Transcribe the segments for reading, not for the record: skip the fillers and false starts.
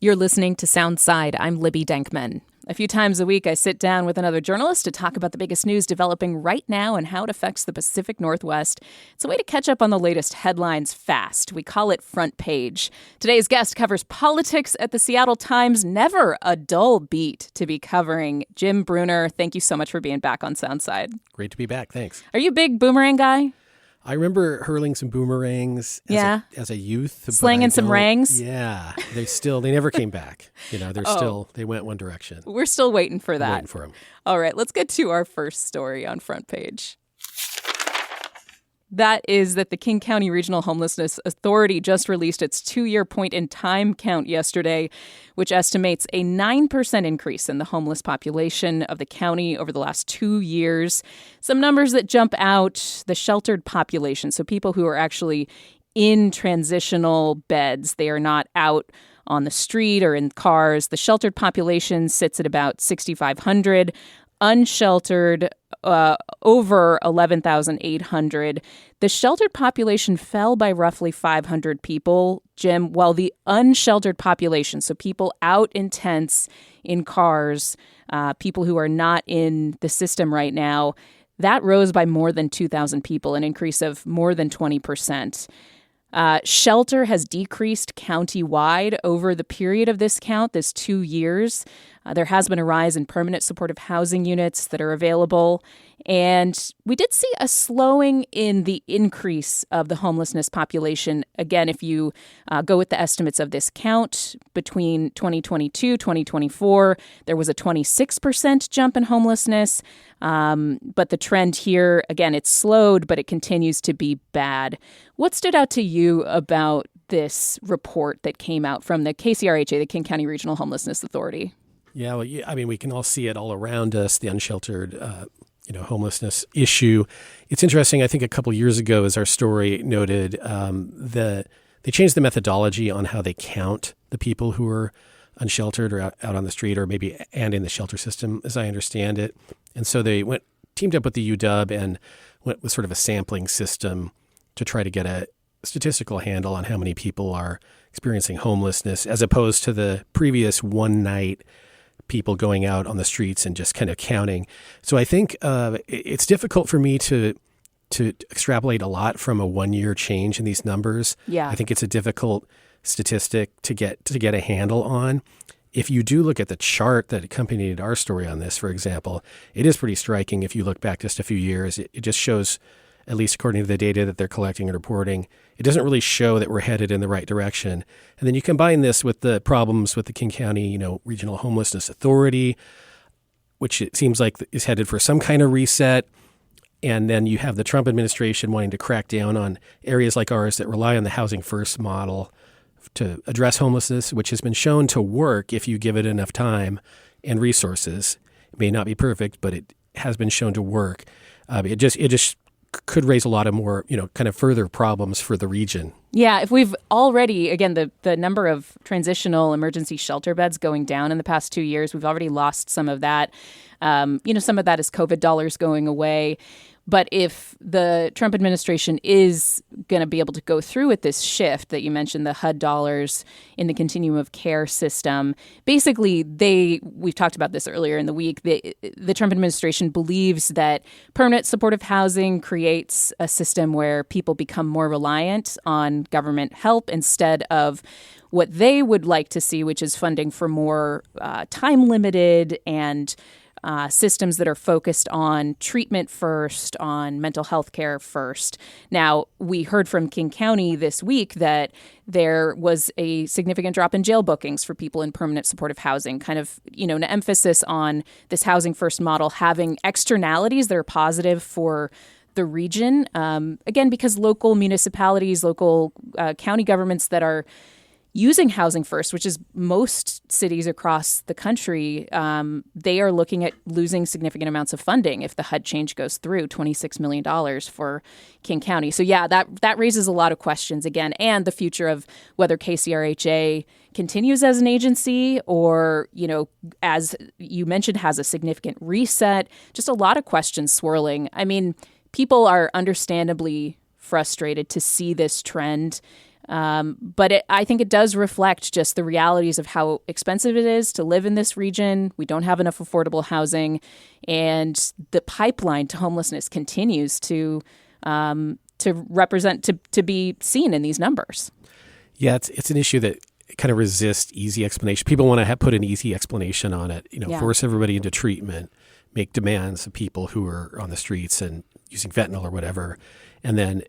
You're listening to Soundside. I'm Libby Denkman. A few times a week, I sit down with another journalist to talk about the biggest news developing right now and how it affects the Pacific Northwest. It's a way to catch up on the latest headlines fast. We call it Front Page. Today's guest covers politics at the Seattle Times. Never a dull beat to be covering. Jim Brunner, thank you so much for being back on Soundside. Great to be back. Thanks. Are you a big boomerang guy? I remember hurling some boomerangs as a youth. Slanging some rangs? Yeah. They never came back. They went one direction. We're still waiting for that. We're waiting for them. All right, let's get to our first story on Front Page. That is that the King County Regional Homelessness Authority just released its 2-year point-in-time count yesterday, which estimates a 9% increase in the homeless population of the county over the last 2 years. Some numbers that jump out: the sheltered population, so people who are actually in transitional beds. They are not out on the street or in cars. The sheltered population sits at about 6,500. Unsheltered, over 11,800. The sheltered population fell by roughly 500 people, Jim, while the unsheltered population, so people out in tents, in cars, people who are not in the system right now, that rose by more than 2,000 people, an increase of more than 20%. Shelter has decreased countywide over the period of this count, this 2 years. There has been a rise in permanent supportive housing units that are available. And we did see a slowing in the increase of the homelessness population. Again, if you go with the estimates of this count, between 2022, 2024, there was a 26% jump in homelessness. But the trend here, again, it's slowed, but it continues to be bad. What stood out to you about this report that came out from the KCRHA, the King County Regional Homelessness Authority? Yeah, we can all see it all around us, the unsheltered homelessness issue. It's interesting. I think a couple years ago, as our story noted, they changed the methodology on how they count the people who are unsheltered or out on the street, or maybe and in the shelter system, as I understand it. And so they teamed up with the UW and went with sort of a sampling system to try to get a statistical handle on how many people are experiencing homelessness, as opposed to the previous one night people going out on the streets and just kind of counting. So I think it's difficult for me to extrapolate a lot from a 1 year change in these numbers. Yeah. I think it's a difficult statistic to get a handle on. If you do look at the chart that accompanied our story on this, for example, it is pretty striking. If you look back just a few years, it just shows, at least according to the data that they're collecting and reporting, it doesn't really show that we're headed in the right direction. And then you combine this with the problems with the King County, Regional Homelessness Authority, which it seems like is headed for some kind of reset. And then you have the Trump administration wanting to crack down on areas like ours that rely on the housing first model to address homelessness, which has been shown to work if you give it enough time and resources. It may not be perfect, but it has been shown to work. It just could raise a lot of more, kind of further problems for the region. Yeah, if we've already, again, the number of transitional emergency shelter beds going down in the past 2 years, we've already lost some of that. Some of that is COVID dollars going away. But if the Trump administration is going to be able to go through with this shift that you mentioned, the HUD dollars in the continuum of care system, basically we've talked about this earlier in the week, the Trump administration believes that permanent supportive housing creates a system where people become more reliant on government help instead of what they would like to see, which is funding for more time-limited and systems that are focused on treatment first, on mental health care first. Now, we heard from King County this week that there was a significant drop in jail bookings for people in permanent supportive housing, kind of, an emphasis on this housing first model having externalities that are positive for the region. Again, because local municipalities, local county governments that are using housing first, which is most cities across the country, they are looking at losing significant amounts of funding if the HUD change goes through, $26 million for King County. So yeah, that raises a lot of questions again, and the future of whether KCRHA continues as an agency or, as you mentioned, has a significant reset. Just a lot of questions swirling. I mean, people are understandably frustrated to see this trend. But I think it does reflect just the realities of how expensive it is to live in this region. We don't have enough affordable housing, and the pipeline to homelessness continues to represent, to be seen in these numbers. Yeah, it's an issue that kind of resists easy explanation. People want to put an easy explanation on it, force everybody into treatment, make demands of people who are on the streets and using fentanyl or whatever. And then,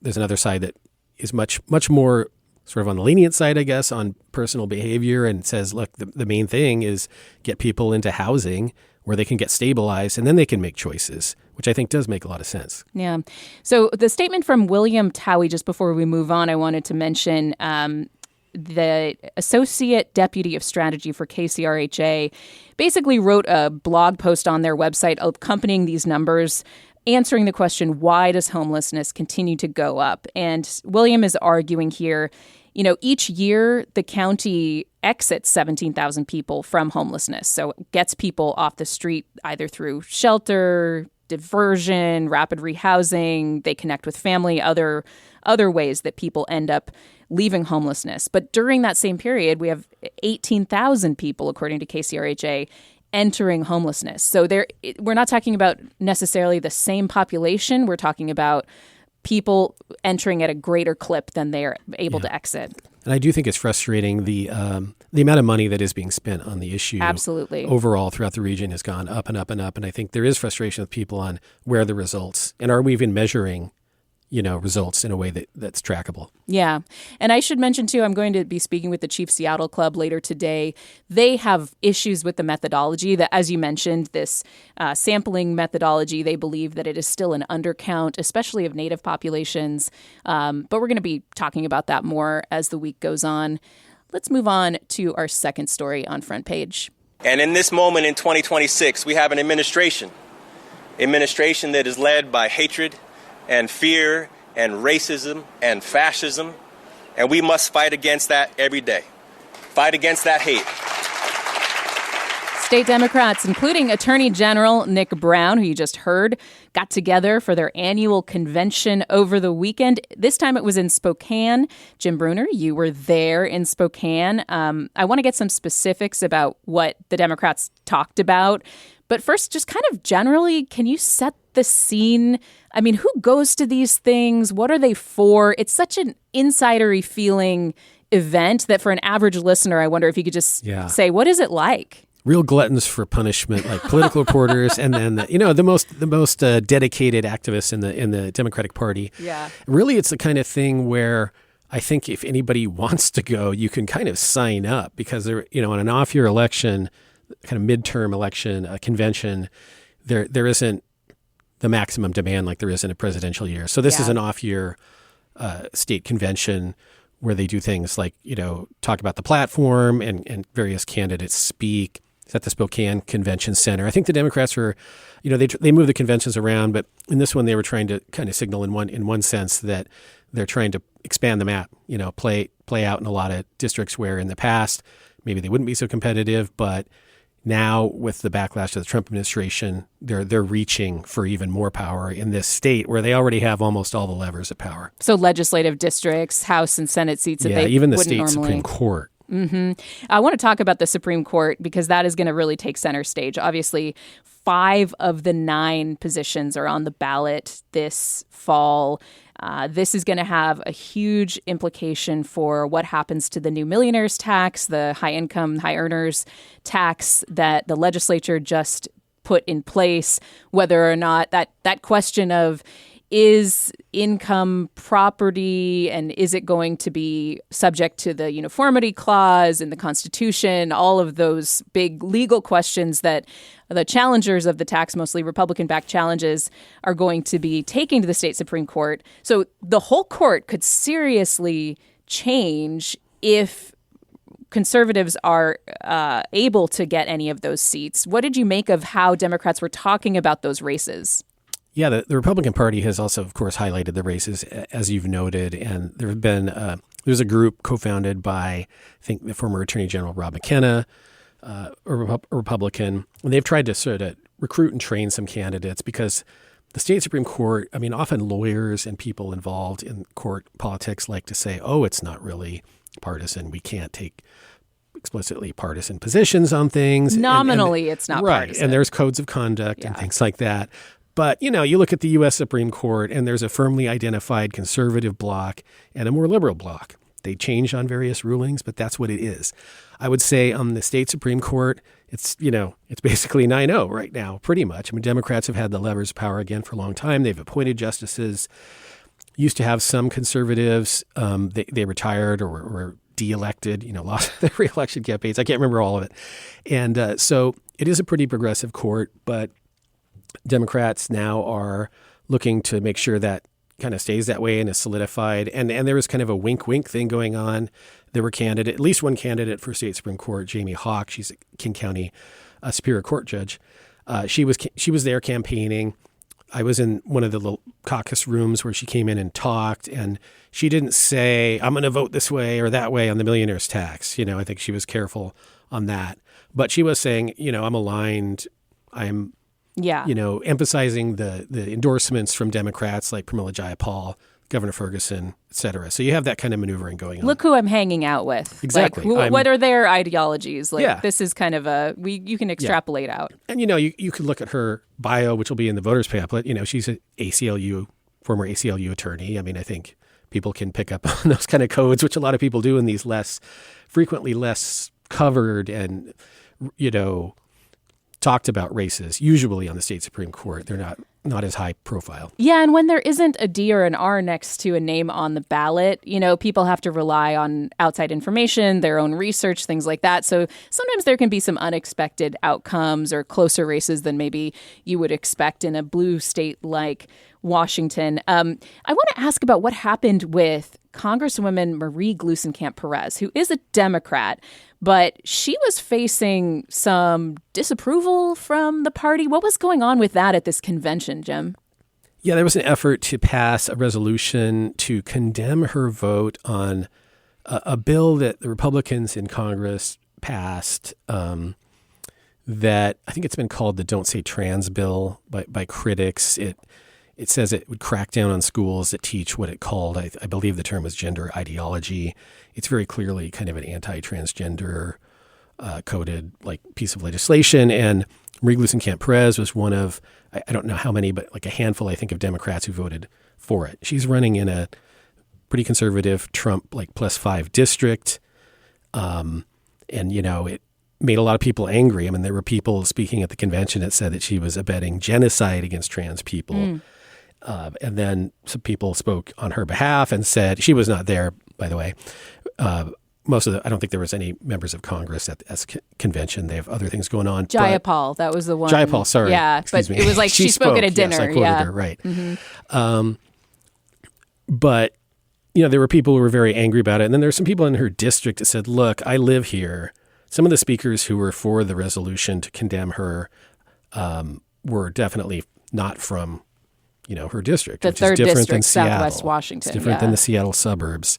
there's another side that is much, much more sort of on the lenient side, I guess, on personal behavior, and says, look, the main thing is get people into housing where they can get stabilized and then they can make choices, which I think does make a lot of sense. Yeah. So the statement from William Towie, just before we move on, I wanted to mention the Associate Deputy of Strategy for KCRHA basically wrote a blog post on their website accompanying these numbers, answering the question, why does homelessness continue to go up? And William is arguing here, each year the county exits 17,000 people from homelessness. So it gets people off the street either through shelter, diversion, rapid rehousing, they connect with family, other ways that people end up leaving homelessness. But during that same period, we have 18,000 people, according to KCRHA, entering homelessness. So we're not talking about necessarily the same population. We're talking about people entering at a greater clip than they are able to exit. And I do think it's frustrating the amount of money that is being spent on the issue. Absolutely. Overall throughout the region has gone up and up and up. And I think there is frustration with people on where are the results, and are we even measuring results in a way that's trackable. Yeah. And I should mention, too, I'm going to be speaking with the Chief Seattle Club later today. They have issues with the methodology that, as you mentioned, this sampling methodology, they believe that it is still an undercount, especially of Native populations. But we're going to be talking about that more as the week goes on. Let's move on to our second story on Front Page. And in this moment in 2026, we have an administration that is led by hatred and fear and racism and fascism, and we must fight against that every day. Fight against that hate. State Democrats, including Attorney General Nick Brown, who you just heard, got together for their annual convention over the weekend. This time it was in Spokane. Jim Bruner, you were there in Spokane. I want to get some specifics about what the Democrats talked about. But first, just kind of generally, can you set the scene? I mean, who goes to these things? What are they for? It's such an insidery feeling event that for an average listener, I wonder if you could just say, what is it like? Real gluttons for punishment, like political reporters, and then the most dedicated activists in the Democratic Party. Yeah, really, it's the kind of thing where I think if anybody wants to go, you can kind of sign up, because they're on an off-year election, kind of midterm election, convention, there isn't the maximum demand like there is in a presidential year. So this is an off-year state convention where they do things like, talk about the platform and various candidates speak. It's at the Spokane Convention Center. I think the Democrats were, they move the conventions around, but in this one they were trying to kind of signal in one sense that they're trying to expand the map, play out in a lot of districts where in the past maybe they wouldn't be so competitive, but now with the backlash of the Trump administration, they're reaching for even more power in this state where they already have almost all the levers of power. So legislative districts, House and Senate seats that they even the wouldn't state normally. Supreme Court. Mm-hmm. I want to talk about the Supreme Court because that is going to really take center stage. Obviously, 5 of the 9 positions are on the ballot this fall. This is going to have a huge implication for what happens to the new millionaires tax, the high income, high earners tax that the legislature just put in place, whether or not that question of is income property and is it going to be subject to the uniformity clause in the Constitution, all of those big legal questions that the challengers of the tax, mostly Republican-backed challenges, are going to be taking to the state Supreme Court. So the whole court could seriously change if conservatives are able to get any of those seats. What did you make of how Democrats were talking about those races? Yeah, the Republican Party has also, of course, highlighted the races, as you've noted, and there have been there's a group co-founded by, I think, the former Attorney General Rob McKenna, a Republican, and they've tried to sort of recruit and train some candidates because the state Supreme Court, I mean, often lawyers and people involved in court politics like to say, oh, it's not really partisan. We can't take explicitly partisan positions on things. Nominally, it's not right. partisan. And there's codes of conduct and things like that. But, you look at the U.S. Supreme Court and there's a firmly identified conservative bloc and a more liberal bloc. They change on various rulings, but that's what it is. I would say on the state Supreme Court, it's basically 9-0 right now, pretty much. I mean, Democrats have had the levers of power again for a long time. They've appointed justices. Used to have some conservatives. They retired or were de-elected, lost their re-election campaigns. I can't remember all of it. And so it is a pretty progressive court, but Democrats now are looking to make sure that kind of stays that way and is solidified. And there was kind of a wink thing going on. There were at least one candidate for state Supreme Court, Jamie Hawk. She's a King County Superior Court judge. She was there campaigning. I was in one of the little caucus rooms where she came in and talked, and she didn't say, I'm going to vote this way or that way on the millionaire's tax. I think she was careful on that. But she was saying, I'm aligned. I'm emphasizing the endorsements from Democrats like Pramila Jayapal, Governor Ferguson, et cetera. So you have that kind of maneuvering going on. Look who I'm hanging out with. Exactly. What are their ideologies? This is kind of you can extrapolate out. And, you could look at her bio, which will be in the voters pamphlet. She's an former ACLU attorney. I mean, I think people can pick up on those kind of codes, which a lot of people do in these frequently less covered and, talked about races, usually on the state Supreme Court. They're not as high profile. Yeah, and when there isn't a D or an R next to a name on the ballot, people have to rely on outside information, their own research, things like that. So sometimes there can be some unexpected outcomes or closer races than maybe you would expect in a blue state like Washington. I want to ask about what happened with Congresswoman Marie Gluesenkamp-Perez, who is a Democrat, but she was facing some disapproval from the party. What was going on with that at this convention, Jim? Yeah, there was an effort to pass a resolution to condemn her vote on a bill that the Republicans in Congress passed that I think it's been called the Don't Say Trans bill by critics. It says it would crack down on schools that teach what it called, I believe the term was gender ideology. It's very clearly kind of an anti-transgender coded piece of legislation. And Marie Gluesenkamp-Perez was one of, I don't know how many, but a handful, I think, of Democrats who voted for it. She's running in a pretty conservative Trump +5 district. And, it made a lot of people angry. I mean, there were people speaking at the convention that said that she was abetting genocide against trans people. And then some people spoke on her behalf and said she was not there, by the way. I don't think there was any members of Congress at the convention. They have other things going on. Jayapal, that was the one. Jayapal, sorry. Yeah, Excuse but me. it was she spoke at a dinner. Yes, I quoted her, right. Mm-hmm. But, there were people who were very angry about it. And then there were some people in her district that said, look, I live here. Some of the speakers who were for the resolution to condemn her were definitely not from her district, which is different than Seattle. Southwest Washington. It's different than the Seattle suburbs.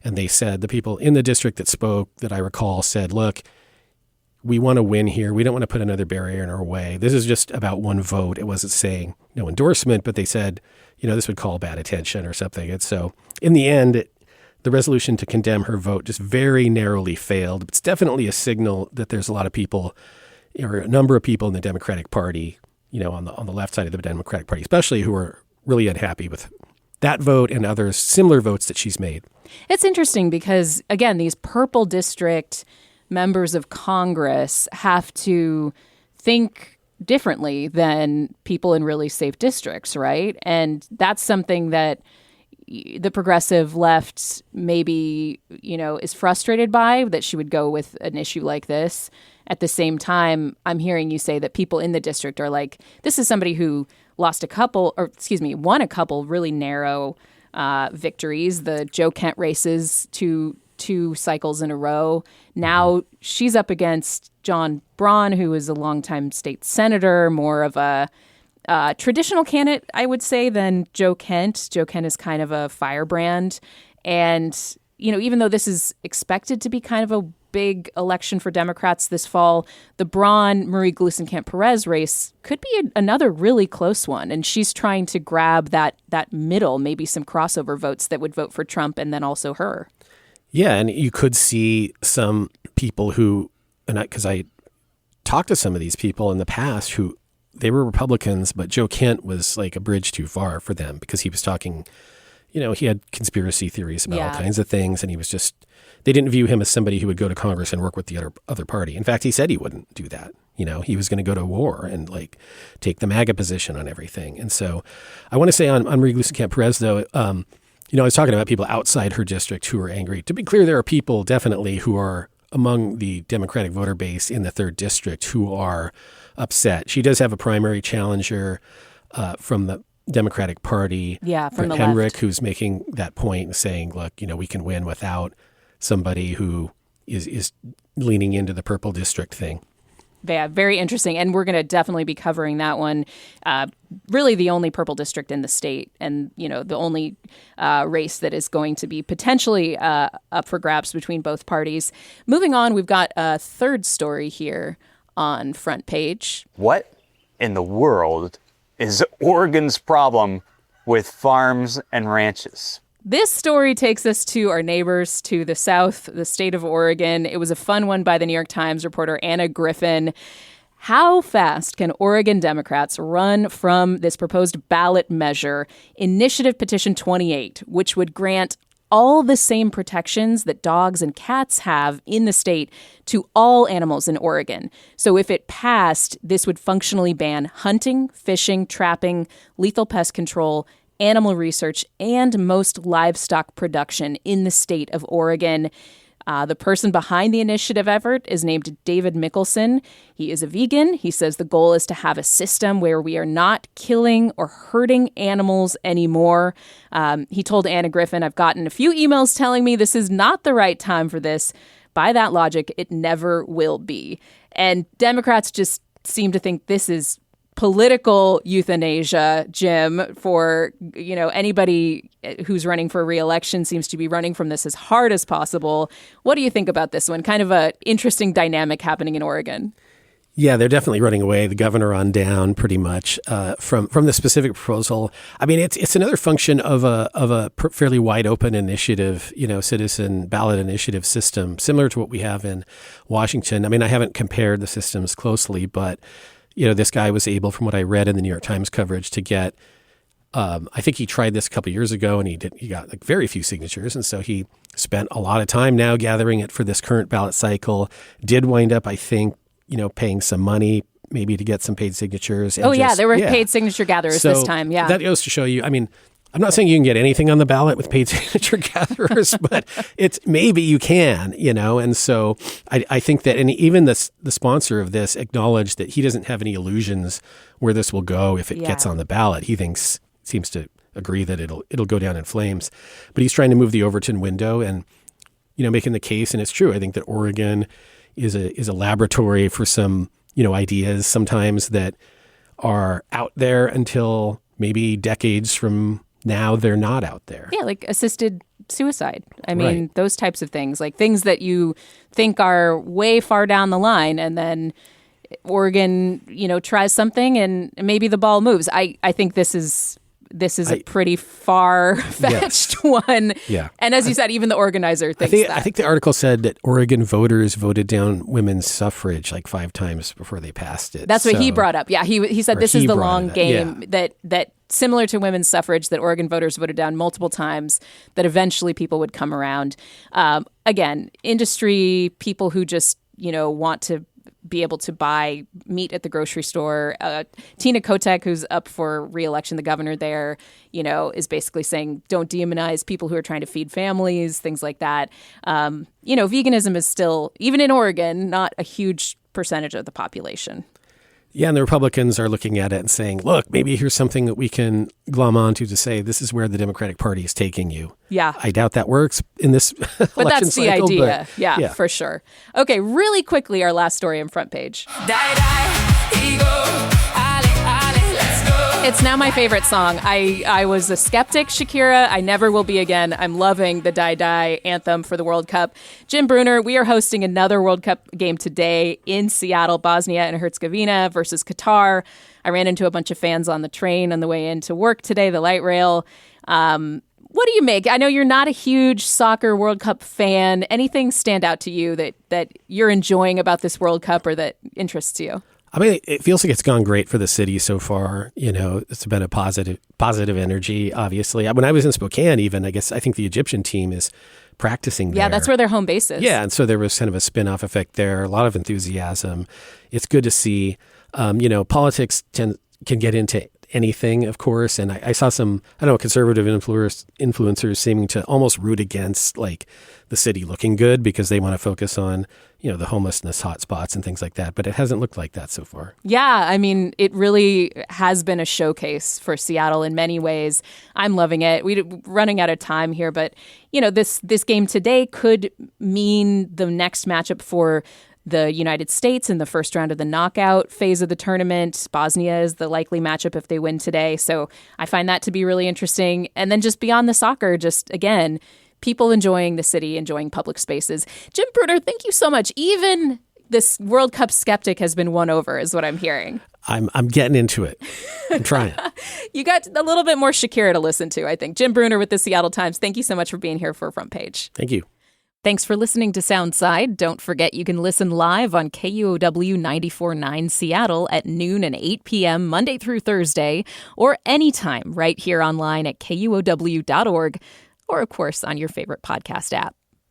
And they said, the people in the district that spoke, that I recall, said, look, we want to win here. We don't want to put another barrier in our way. This is just about one vote. It wasn't saying no endorsement, but they said, this would call bad attention or something. And so in the end, the resolution to condemn her vote just very narrowly failed. It's definitely a signal that there's a lot of people, or a number of people in the Democratic Party, on the left side of the Democratic Party, especially, who are really unhappy with that vote and other similar votes that she's made. It's interesting because, again, these purple district members of Congress have to think differently than people in really safe districts, right? And that's something that the progressive left maybe, is frustrated by, that she would go with an issue like this. At the same time, I'm hearing you say that people in the district are like, this is somebody who won a couple really narrow victories. The Joe Kent races, two cycles in a row. Now she's up against John Braun, who is a longtime state senator, more of a traditional candidate, I would say, than Joe Kent. Joe Kent is kind of a firebrand. And, even though this is expected to be kind of a big election for Democrats this fall. The Braun-Marie Gluesenkamp-Perez race could be another really close one. And she's trying to grab that middle, maybe some crossover votes that would vote for Trump and then also her. Yeah, and you could see some people who, because I talked to some of these people in the past who they were Republicans, but Joe Kent was like a bridge too far for them because he was talking, he had conspiracy theories about all kinds of things. And he was they didn't view him as somebody who would go to Congress and work with the other party. In fact, he said he wouldn't do that. He was going to go to war and take the MAGA position on everything. And so I want to say on Marie Gluesenkamp-Perez, though, I was talking about people outside her district who are angry. To be clear, there are people definitely who are among the Democratic voter base in the 3rd District who are upset. She does have a primary challenger from the Democratic Party, from the Henrik, left, who's making that point and saying, look, we can win without somebody who is leaning into the purple district thing. Yeah, very interesting. And we're going to definitely be covering that one. Really the only purple district in the state and, the only race that is going to be potentially up for grabs between both parties. Moving on, we've got a third story here on Front Page. What in the world is Oregon's problem with farms and ranches? This story takes us to our neighbors to the south, the state of Oregon. It was a fun one by the New York Times reporter Anna Griffin. How fast can Oregon Democrats run from this proposed ballot measure, Initiative Petition 28, which would grant all the same protections that dogs and cats have in the state to all animals in Oregon? So if it passed, this would functionally ban hunting, fishing, trapping, lethal pest control, animal research, and most livestock production in the state of Oregon. The person behind the initiative effort is named David Mickelson. He is a vegan. He says the goal is to have a system where we are not killing or hurting animals anymore. He told Anna Griffin, I've gotten a few emails telling me this is not the right time for this. By that logic, it never will be. And Democrats just seem to think this is political euthanasia, Jim, for, anybody who's running for re-election seems to be running from this as hard as possible. What do you think about this one? Kind of a interesting dynamic happening in Oregon. Yeah, they're definitely running away, the governor on down, pretty much from the specific proposal. I mean, it's another function of a fairly wide open initiative, citizen ballot initiative system, similar to what we have in Washington. I mean, I haven't compared the systems closely, but this guy was able, from what I read in the New York Times coverage, to get. I think he tried this a couple of years ago, and he got very few signatures, and so he spent a lot of time now gathering it for this current ballot cycle. Did wind up, I think, paying some money maybe to get some paid signatures. And there were paid signature gatherers this time. Yeah, that goes to show you. I mean, I'm not saying you can get anything on the ballot with paid signature gatherers, but it's maybe you can, And so I think that, and even the sponsor of this acknowledged that he doesn't have any illusions where this will go if it gets on the ballot. He seems to agree that it'll go down in flames, but he's trying to move the Overton window and, making the case. And it's true. I think that Oregon is a laboratory for some, ideas sometimes that are out there until maybe decades from now they're not out there. Yeah, like assisted suicide. I mean, those types of things, like things that you think are way far down the line, and then Oregon, tries something and maybe the ball moves. I think this is a pretty far-fetched one. Yeah. And as you said, even the organizer thinks that. I think the article said that Oregon voters voted down women's suffrage 5 times before they passed it. That's what he brought up. Yeah, he said this is the long game that similar to women's suffrage, that Oregon voters voted down multiple times, that eventually people would come around. Again, industry, people who just, want to be able to buy meat at the grocery store. Tina Kotek, who's up for re-election, the governor there, is basically saying don't demonize people who are trying to feed families, things like that. Veganism is still, even in Oregon, not a huge percentage of the population. Yeah, and the Republicans are looking at it and saying, look, maybe here's something that we can glom onto to say this is where the Democratic Party is taking you. Yeah. I doubt that works in this election cycle. But that's the idea. Yeah, for sure. Okay, really quickly, our last story on Front Page. Die, ego, ale, let's go. It's now my favorite song. I was a skeptic, Shakira. I never will be again. I'm loving the Die Die anthem for the World Cup. Jim Brunner, we are hosting another World Cup game today in Seattle, Bosnia and Herzegovina versus Qatar. I ran into a bunch of fans on the train on the way into work today, the light rail. What do you make? I know you're not a huge soccer World Cup fan. Anything stand out to you that you're enjoying about this World Cup or that interests you? I mean, it feels like it's gone great for the city so far. You know, it's been a positive energy, obviously. When I was in Spokane, even, I think the Egyptian team is practicing there. Yeah, that's where their home base is. Yeah, and so there was kind of a spin-off effect there, a lot of enthusiasm. It's good to see. Politics can get into anything, of course, and I saw some, conservative influencers seeming to almost root against, like, the city looking good because they want to focus on, the homelessness hotspots and things like that. But it hasn't looked like that so far. Yeah, I mean, it really has been a showcase for Seattle in many ways. I'm loving it. We're running out of time here, but, this game today could mean the next matchup for the United States in the first round of the knockout phase of the tournament. Bosnia is the likely matchup if they win today. So I find that to be really interesting. And then just beyond the soccer, just again, people enjoying the city, enjoying public spaces. Jim Brunner, thank you so much. Even this World Cup skeptic has been won over, is what I'm hearing. I'm getting into it. I'm trying. You got a little bit more Shakira to listen to, I think. Jim Brunner with the Seattle Times. Thank you so much for being here for Front Page. Thank you. Thanks for listening to Soundside. Don't forget you can listen live on KUOW 94.9 Seattle at noon and 8 p.m. Monday through Thursday, or anytime right here online at KUOW.org, or of course on your favorite podcast app.